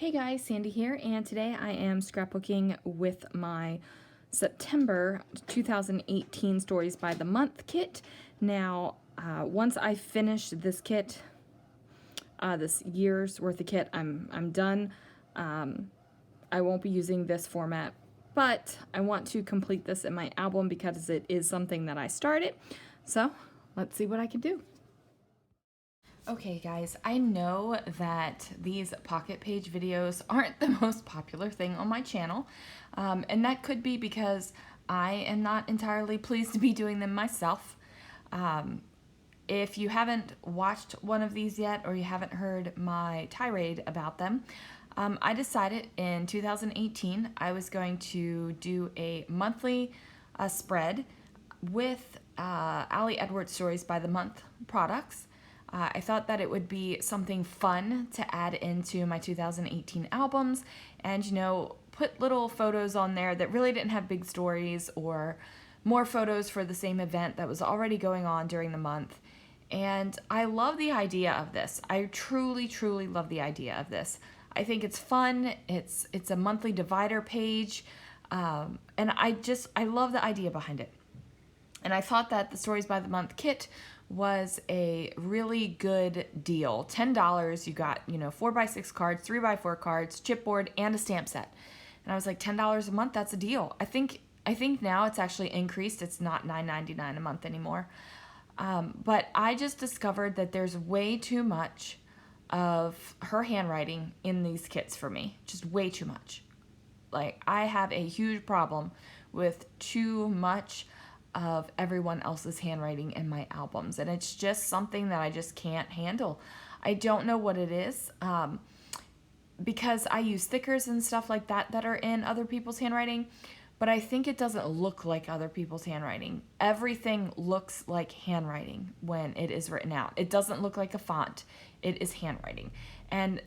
Hey guys, Sandy here, and today I am scrapbooking with my September 2018 Stories by the Month kit. Now, once I finish this kit, this year's worth of kit, I'm done. I won't be using this format, but I want to complete this in my album because it is something that I started. So, let's see what I can do. Okay guys, I know that these pocket page videos aren't the most popular thing on my channel, and that could be because I am not entirely pleased to be doing them myself. If you haven't watched one of these yet, or you haven't heard my tirade about them, I decided in 2018 I was going to do a monthly spread with Ali Edwards Stories by the Month products. I thought that it would be something fun to add into my 2018 albums and, put little photos on there that really didn't have big stories or more photos for the same event that was already going on during the month. And I love the idea of this. I truly, truly love the idea of this. I think it's fun. It's a monthly divider page. And I love the idea behind it. And I thought that the Stories by the Month kit was a really good deal. $10, you got, 4x6 cards, 3x4 cards, chipboard, and a stamp set. And I was like, $10 a month, that's a deal. I think now it's actually increased. It's not $9.99 a month anymore. But I just discovered that there's way too much of her handwriting in these kits for me. Just way too much. Like, I have a huge problem with too much of everyone else's handwriting in my albums, and it's just something that I just can't handle. I don't know what it is, because I use stickers and stuff like that that are in other people's handwriting, but I think it doesn't look like other people's handwriting. Everything looks like handwriting when it is written out. It doesn't look like a font. It is handwriting, and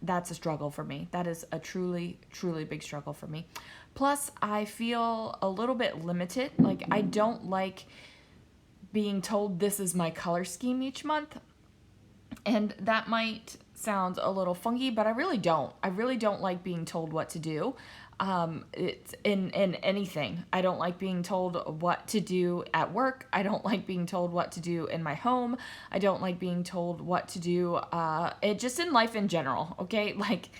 that's a struggle for me. That is a truly, truly big struggle for me. Plus, I feel a little bit limited. Like, I don't like being told this is my color scheme each month. And that might sound a little funky, but I really don't. I really don't like being told what to do. It's in anything. I don't like being told what to do at work. I don't like being told what to do in my home. I don't like being told what to do just in life in general, okay? Like,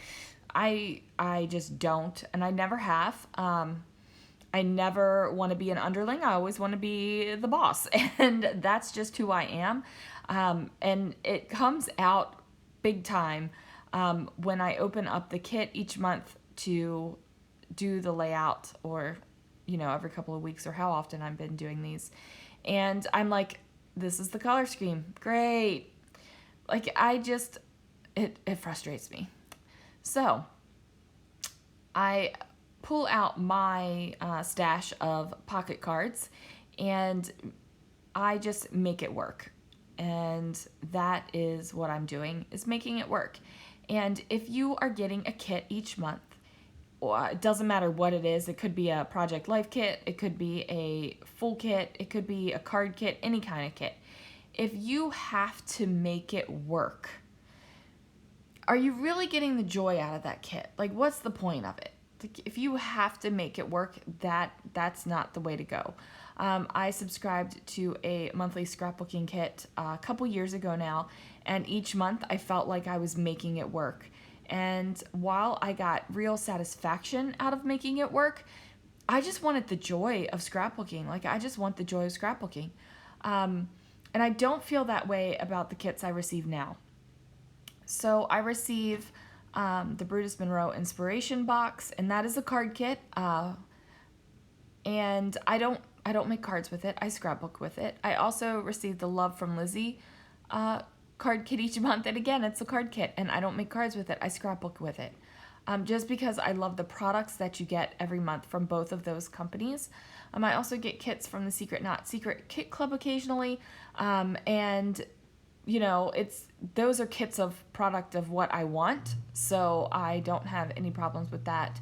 I just don't, and I never have. I never want to be an underling. I always want to be the boss, and that's just who I am. And it comes out big time when I open up the kit each month to do the layout, or every couple of weeks, or how often I've been doing these, and I'm like, this is the color scheme, great. Like, it frustrates me. So I pull out my stash of pocket cards, and I just make it work. And that is what I'm doing, is making it work. And if you are getting a kit each month, it doesn't matter what it is. It could be a Project Life kit. It could be a full kit. It could be a card kit, any kind of kit. If you have to make it work, are you really getting the joy out of that kit? Like, what's the point of it? Like, if you have to make it work, that's not the way to go. I subscribed to a monthly scrapbooking kit a couple years ago now, and each month I felt like I was making it work. And while I got real satisfaction out of making it work, I just wanted the joy of scrapbooking. Like, I just want the joy of scrapbooking. And I don't feel that way about the kits I receive now. So I receive the Brutus Monroe Inspiration Box, and that is a card kit. And I don't make cards with it. I scrapbook with it. I also receive the Love from Lizzie card kit each month, and again, it's a card kit, and I don't make cards with it. I scrapbook with it. Just because I love the products that you get every month from both of those companies. I also get kits from the Secret Not Secret Kit Club occasionally, and those are kits of product of what I want, so I don't have any problems with that.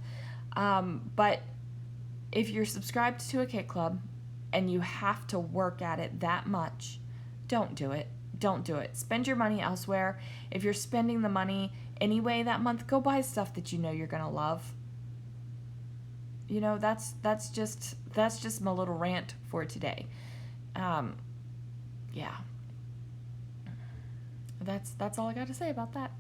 But if you're subscribed to a kit club and you have to work at it that much, don't do it. Don't do it. Spend your money elsewhere. If you're spending the money anyway that month, go buy stuff that you know you're gonna love. You know, that's just my little rant for today. Yeah. That's all I got to say about that.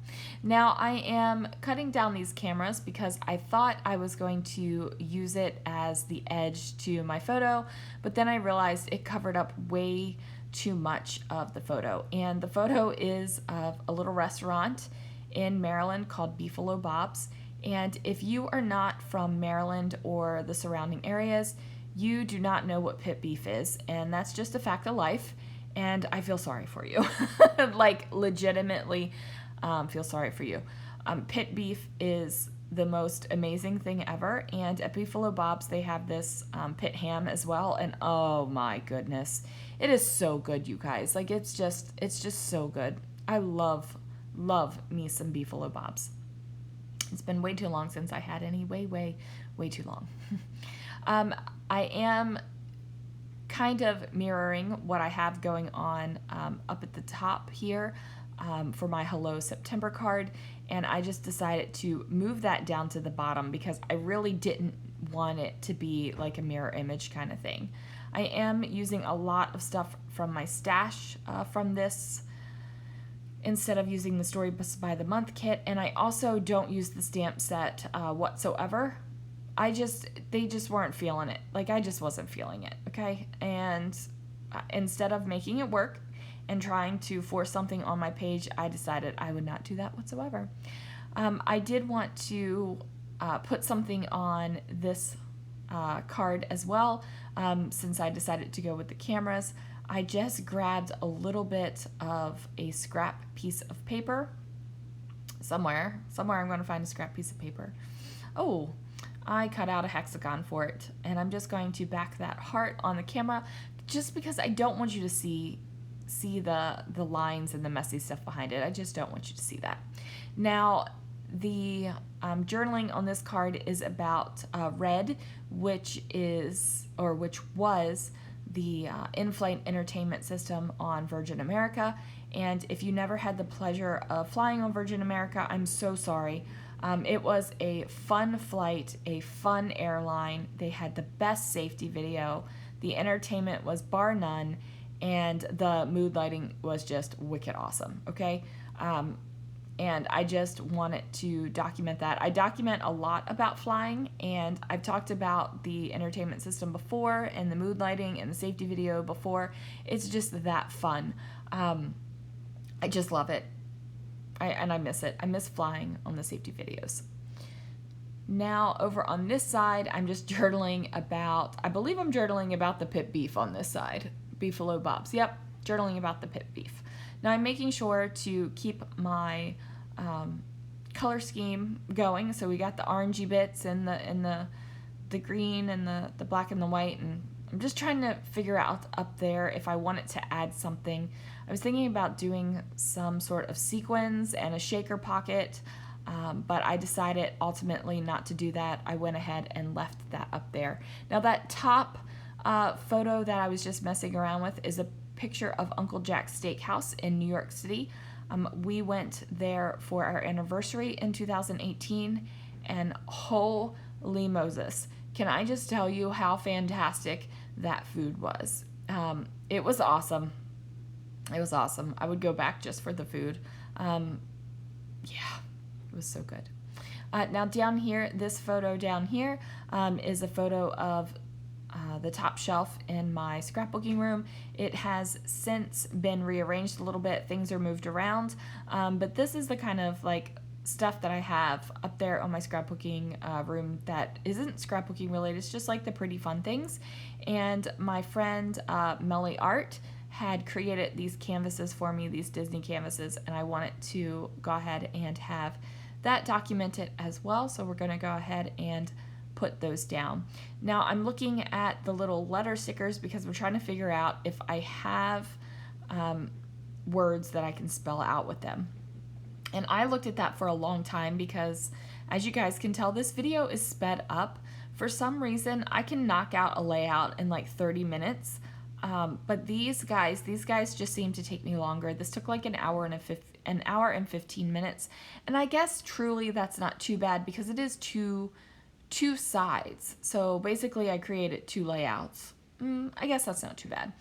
Now I am cutting down these cameras because I thought I was going to use it as the edge to my photo, but then I realized it covered up way too much of the photo. And the photo is of a little restaurant in Maryland called Beefalo Bob's. And if you are not from Maryland or the surrounding areas, you do not know what pit beef is, and that's just a fact of life. And I feel sorry for you. Like, legitimately feel sorry for you. Pit beef is the most amazing thing ever. And at Beefalo Bob's, they have this pit ham as well. And oh my goodness, it is so good, you guys. Like, it's just so good. I love me some Beefalo Bob's. It's been way too long since I had any. Way too long. I am kind of mirroring what I have going on up at the top here for my Hello September card, and I just decided to move that down to the bottom because I really didn't want it to be like a mirror image kind of thing. I am using a lot of stuff from my stash from this instead of using the Stories by the Month kit, and I also don't use the stamp set whatsoever. They just weren't feeling it. Like, I just wasn't feeling it, okay? And instead of making it work and trying to force something on my page, I decided I would not do that whatsoever. I did want to put something on this card as well, since I decided to go with the cameras. I just grabbed a little bit of a scrap piece of paper. Somewhere I'm going to find a scrap piece of paper. Oh, I cut out a hexagon for it, and I'm just going to back that heart on the camera just because I don't want you to see the lines and the messy stuff behind it. I just don't want you to see that. Now, the journaling on this card is about Red, which was the in-flight entertainment system on Virgin America. And if you never had the pleasure of flying on Virgin America, I'm so sorry. It was a fun flight, a fun airline. They had the best safety video. The entertainment was bar none, and the mood lighting was just wicked awesome, okay? And I just wanted to document that. I document a lot about flying, and I've talked about the entertainment system before and the mood lighting and the safety video before. It's just that fun. I just love it. I miss it. I miss flying on the safety videos. Now, over on this side, I'm just journaling about, I believe I'm journaling about the pit beef on this side. Beefalo Bob's. Yep, journaling about the pit beef. Now, I'm making sure to keep my color scheme going. So we got the orangey bits and the green and the black and the white, and I'm just trying to figure out up there if I wanted to add something. I was thinking about doing some sort of sequins and a shaker pocket, but I decided ultimately not to do that. I went ahead and left that up there. Now, that top photo that I was just messing around with is a picture of Uncle Jack's Steakhouse in New York City. We went there for our anniversary in 2018, and holy Moses, can I just tell you how fantastic that food was. It was awesome. It was awesome. I would go back just for the food. Yeah, it was so good. Now down here, this photo down here is a photo of the top shelf in my scrapbooking room. It has since been rearranged a little bit. Things are moved around, but this is the kind of like stuff that I have up there on my scrapbooking room that isn't scrapbooking related. It's just like the pretty fun things. And my friend Melly Art had created these canvases for me, these Disney canvases, and I wanted to go ahead and have that documented as well. So we're going to go ahead and put those down. Now I'm looking at the little letter stickers because we're trying to figure out if I have words that I can spell out with them. And I looked at that for a long time because, as you guys can tell, this video is sped up. For some reason, I can knock out a layout in like 30 minutes. But these guys just seem to take me longer. This took like an hour and 15 minutes. And I guess truly that's not too bad because it is two sides. So basically I created two layouts. I guess that's not too bad.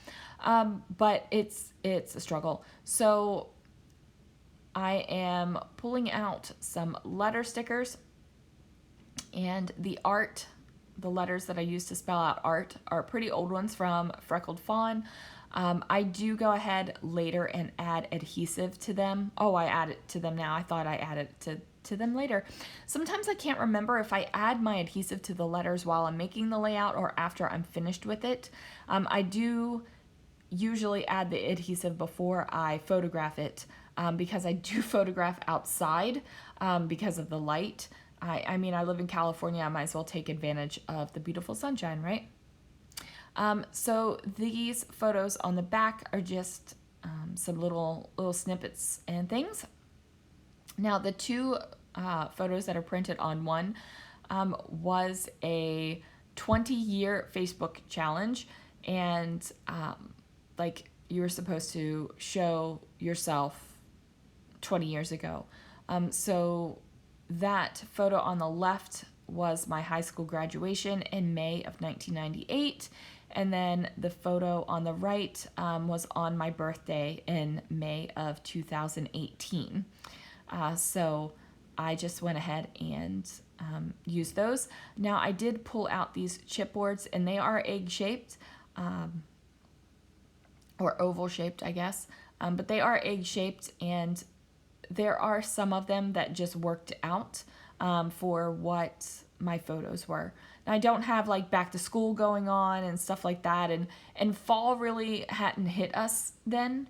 But it's a struggle. So I am pulling out some letter stickers, and the letters that I use to spell out art are pretty old ones from Freckled Fawn. I do go ahead later and add adhesive to them. Oh, I add it to them now. I thought I added it to them later. Sometimes I can't remember if I add my adhesive to the letters while I'm making the layout or after I'm finished with it. I do usually add the adhesive before I photograph it because I do photograph outside because of the light. I mean, I live in California. I might as well take advantage of the beautiful sunshine, right? So these photos on the back are just some little snippets and things. Now, the two photos that are printed on one was a 20-year Facebook challenge, and like you were supposed to show yourself 20 years ago. So that photo on the left was my high school graduation in May of 1998. And then the photo on the right was on my birthday in May of 2018. So I just went ahead and used those. Now I did pull out these chipboards, and they are egg-shaped, or oval-shaped, I guess. But they are egg-shaped, and there are some of them that just worked out for what my photos were. Now, I don't have like back to school going on and stuff like that, and fall really hadn't hit us then.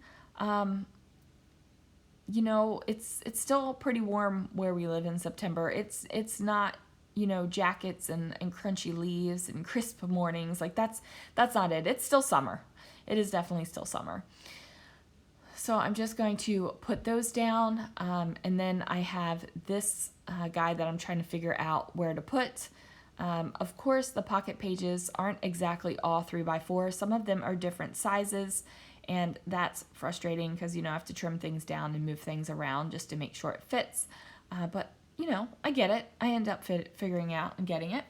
You know, it's still pretty warm where we live in September. It's not, you know, jackets and crunchy leaves and crisp mornings. Like that's not it. It's still summer. It is definitely still summer. So I'm just going to put those down, and then I have this guide that I'm trying to figure out where to put. Of course, the pocket pages aren't exactly all 3x4. Some of them are different sizes, and that's frustrating because, you know, I have to trim things down and move things around just to make sure it fits. But, you know, I get it. I end up figuring out and getting it.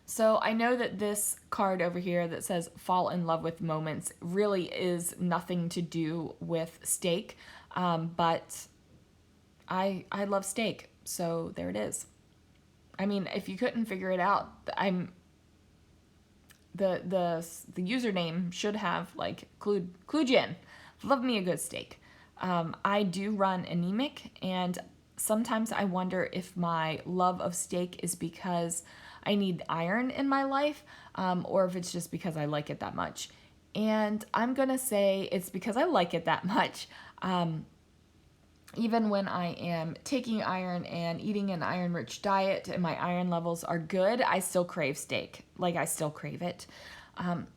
So I know that this card over here that says fall in love with moments really is nothing to do with steak, but I love steak, so there it is. I mean, if you couldn't figure it out, the username should have like Clujin. Love me a good steak. I do run anemic, and sometimes I wonder if my love of steak is because I need iron in my life, or if it's just because I like it that much. And I'm gonna say it's because I like it that much. Even when I am taking iron and eating an iron-rich diet and my iron levels are good, I still crave steak. Like, I still crave it.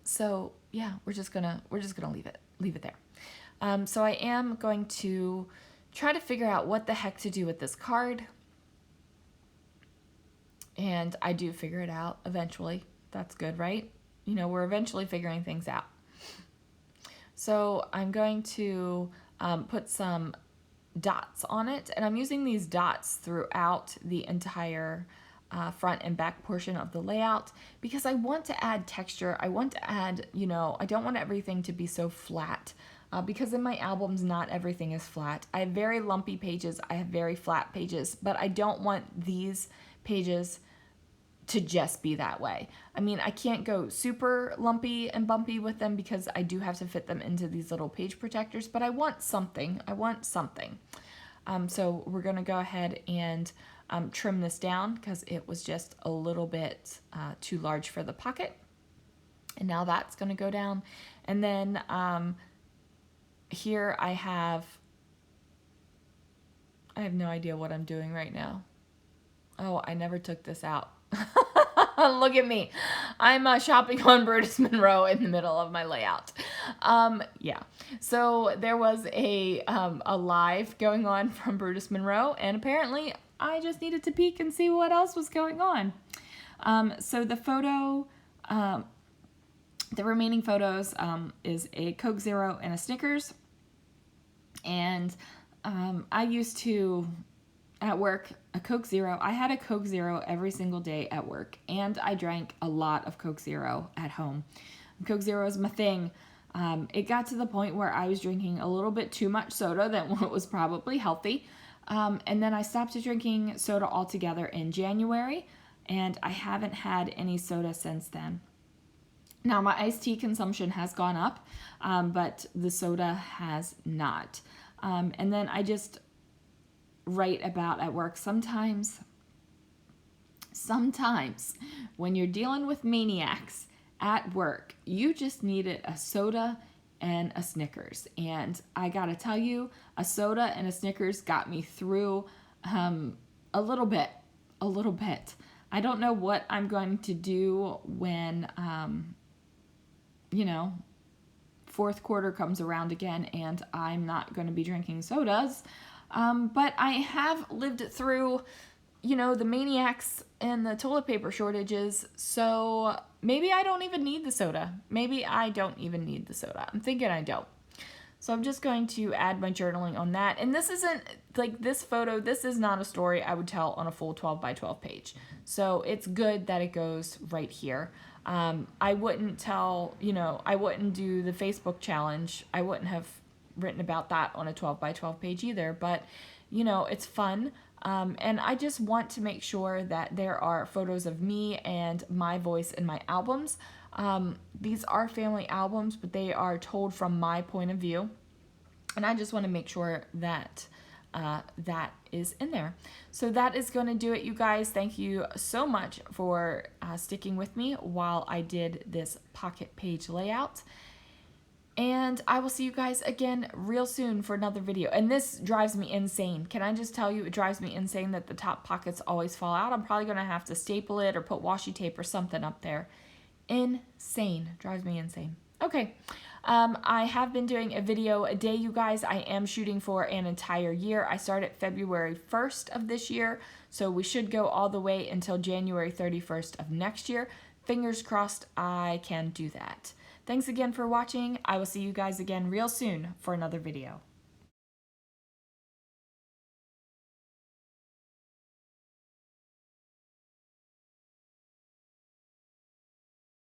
So yeah, we're just gonna leave it there. So I am going to try to figure out what the heck to do with this card. And I do figure it out eventually. That's good, right? You know, we're eventually figuring things out. So I'm going to put some dots on it, and I'm using these dots throughout the entire front and back portion of the layout because I want to add texture. I want to add, you know, I don't want everything to be so flat because in my albums, not everything is flat. I have very lumpy pages. I have very flat pages, but I don't want these pages to just be that way. I mean, I can't go super lumpy and bumpy with them because I do have to fit them into these little page protectors, but I want something. So we're gonna go ahead and trim this down because it was just a little bit too large for the pocket. And now that's gonna go down. And then here I have no idea what I'm doing right now. Oh, I never took this out. Look at me. I'm shopping on Brutus Monroe in the middle of my layout. Yeah. So there was a live going on from Brutus Monroe, and apparently I just needed to peek and see what else was going on. So the photo The remaining photos is a Coke Zero and a Snickers. And I used to, at work, a Coke Zero. I had a Coke Zero every single day at work, and I drank a lot of Coke Zero at home. Coke Zero is my thing. It got to the point where I was drinking a little bit too much soda than what was probably healthy. And then I stopped drinking soda altogether in January, and I haven't had any soda since then. Now, my iced tea consumption has gone up, but the soda has not. And then I just write about at work sometimes when you're dealing with maniacs at work, you just needed a soda and a Snickers. And I gotta tell you, a soda and a Snickers got me through a little bit. I don't know what I'm going to do when fourth quarter comes around again and I'm not going to be drinking sodas. But I have lived through, the maniacs and the toilet paper shortages. So maybe I don't even need the soda. I'm thinking I don't. So I'm just going to add my journaling on that. And this isn't, like, this photo, this is not a story I would tell on a full 12 by 12 page. So it's good that it goes right here. I wouldn't I wouldn't do the Facebook challenge. I wouldn't have written about that on a 12 by 12 page either, but it's fun. And I just want to make sure that there are photos of me and my voice in my albums. These are family albums, but they are told from my point of view. And I just want to make sure that that is in there. So that is going to do it, you guys. Thank you so much for sticking with me while I did this pocket page layout. And I will see you guys again real soon for another video. And this drives me insane. Can I just tell you, it drives me insane that the top pockets always fall out. I'm probably going to have to staple it or put washi tape or something up there. Insane. Drives me insane. Okay. I have been doing a video a day, you guys. I am shooting for an entire year. I started February 1st of this year, so we should go all the way until January 31st of next year. Fingers crossed I can do that. Thanks again for watching. I will see you guys again real soon for another video.